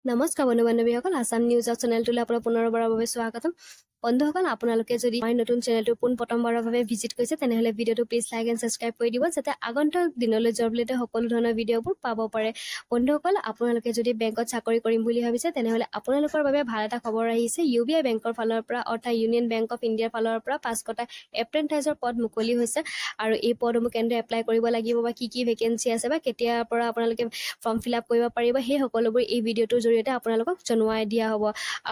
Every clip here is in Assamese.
নমস্কাৰ বন্ধু বান্ধৱীসকল, আসাম নিউজৰ চেনেলটোলৈ আপোনাৰ পুনৰবাৰৰ বাবে স্বাগতম। বন্ধুসকল, আপোনালোকে যদি আমাৰ নতুন চেনেলটো প্ৰথমবাৰৰ বাবে ভিজিট কৰিছে তেনেহ'লে ভিডিঅ'টো প্লিজ লাইক এণ্ড ছাবস্ক্ৰাইব কৰি দিব, যাতে আগন্তুক দিনলৈ জবলেতে সকলো ধৰণৰ ভিডিঅ'বোৰ পাব পাৰে। বন্ধুসকল, আপোনালোকে যদি বেংকত চাকৰি কৰিম বুলি ভাবিছে তেনেহ'লে আপোনালোকৰ বাবে ভাল এটা খবৰ আহিছে। UBI বেংকৰ ফালৰ পৰা অৰ্থাৎ ইউনিয়ন বেংক অফ ইণ্ডিয়াৰ ফালৰ পৰা 5টা এপ্ৰেণ্টাইজৰ পদ মুকলি হৈছে আৰু এই পদসমূহ কেনেদৰে এপ্লাই কৰিব লাগিব বা কি ভেকেঞ্চি আছে বা কেতিয়াৰ পৰা আপোনালোকে ফৰ্ম ফিল আপ কৰিব পাৰিব, সেই সকলোবোৰ এই ভিডিঅ'টোৰ জৰিয়তে আপোনালোকক জনোৱাই দিয়া হ'ব।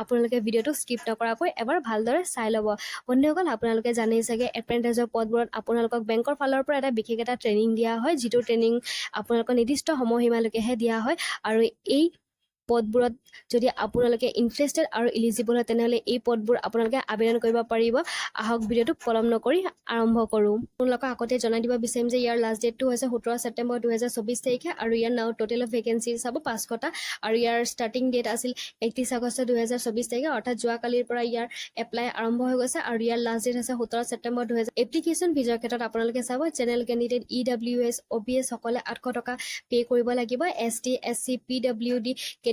আপোনালোকে ভিডিঅ'টো স্কিপ নকৰাকৈ এবাৰ ভালদৰে চাই ল'ব। বন্ধুসকল, আপোনালোকে জানেই চাগে এপ্ৰেণ্টাইজৰ পদবোৰত আপোনালোকক বেংকৰ ফালৰ পৰা এটা বিশেষ এটা ট্ৰেইনিং দিয়া হয়, যিটো ট্ৰেইনিং আপোনালোকৰ নিৰ্দিষ্ট সময়সীমালৈকেহে দিয়া হয়। আৰু এই পদবোৰত যদি আপোনালোকে ইণ্টাৰেষ্টেড আৰু ইলিজিবল হয় তেনেহ'লে এই পদবোৰ আপোনালোকে আবেদন কৰিব পাৰিব। আহক ভিডিঅ'টো পলম নকৰি আৰম্ভ কৰোঁ। আপোনালোকক আগতে জনাই দিব বিচাৰিম যে ইয়াৰ লাষ্ট ডেটটো হৈছে 17 ছেপ্টেম্বৰ 2024 তাৰিখে আৰু ইয়াৰ নাও টোটেল অফ ভেকেঞ্চি চাব 500টা আৰু ইয়াৰ ষ্টাৰ্টিং ডেট আছিল 31 আগষ্ট 2024 তাৰিখে, অৰ্থাৎ যোৱাকালিৰ পৰা ইয়াৰ এপ্লাই আৰম্ভ হৈ গৈছে আৰু ইয়াৰ লাষ্ট ডেট আছে 17 ছেপ্টেম্বৰ 2000। এপ্লিকেশ্যন ফিজৰ ক্ষেত্ৰত আপোনালোকে চাব, জেনেৰেল কেণ্ডিডেট EWS OBS সকলে 800 টকা পে' কৰিব লাগিব। ST SC PWD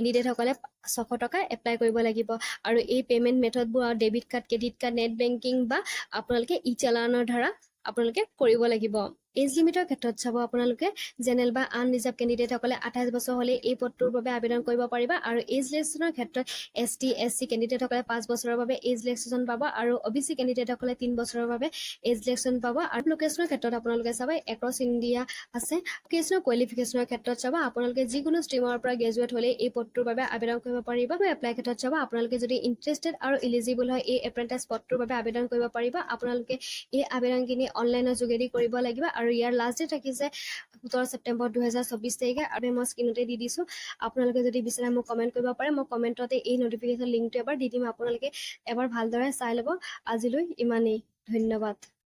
কেণ্ডিডেটসকলে 600 টকা এপ্লাই কৰিব লাগিব আৰু এই পে'মেণ্ট মেথডবোৰ debit card, credit card, net banking বা আপোনালোকে চালানৰ দ্বাৰা আপোনালোকে কৰিব লাগিব। এজ লিমিটৰ ক্ষেত্ৰত চাব, আপোনালোকে জেনেৰেল বা আনৰিজাৰ্ভ কেণ্ডিডেটসকলে 28 বছৰ হ'লে এই পদটোৰ বাবে আবেদন কৰিব পাৰিবা আৰু এজ ৰিলেক্সেশ্যনৰ ক্ষেত্ৰত ST SC কেণ্ডিডেটসকলে 5 বছৰৰ বাবে এজ ৰিলেক্সেশ্যন পাব আৰু OBC কেণ্ডিডেটসকলে 3 বছৰৰ বাবে এজ ৰিলেক্সেশ্যন পাব। আৰু লোকেশ্যনৰ ক্ষেত্ৰত আপোনালোকে চাব এক্ৰছ ইণ্ডিয়া আছে। এডুকেশ্যনৰ কোৱালিফিকেশ্যনৰ ক্ষেত্ৰত চাব, আপোনালোকে যিকোনো ষ্ট্ৰীমৰ পৰা গ্ৰেজুৱেট হ'লে এই পদটোৰ বাবে আবেদন কৰিব পাৰিব। এপ্লাই ক্ষেত্ৰত চাব, আপোনালোকে যদি ইণ্টাৰেষ্টেড আৰু ইলিজিবল হয় এই এপ্ৰেণ্টাইজ পদটোৰ বাবে আবেদন কৰিব পাৰিব। আপোনালোকে এই আবেদনখিনি অনলাইনৰ যোগেদি কৰিব লাগিব আৰু ইয়াৰ লাষ্ট ডেট ৰাখিছে 17 ছেপ্টেম্বৰ 2024 তাৰিখে আৰু মই স্ক্ৰীনতে দি দিছোঁ। আপোনালোকে যদি বিচাৰে মোক কমেণ্ট কৰিব পাৰে, মই কমেণ্টতে এই নটিফিকেশ্যন লিংকটো এবাৰ দি দিম, আপোনালোকে এবাৰ ভালদৰে চাই ল'ব। আজিলৈ ইমানেই, ধন্যবাদ।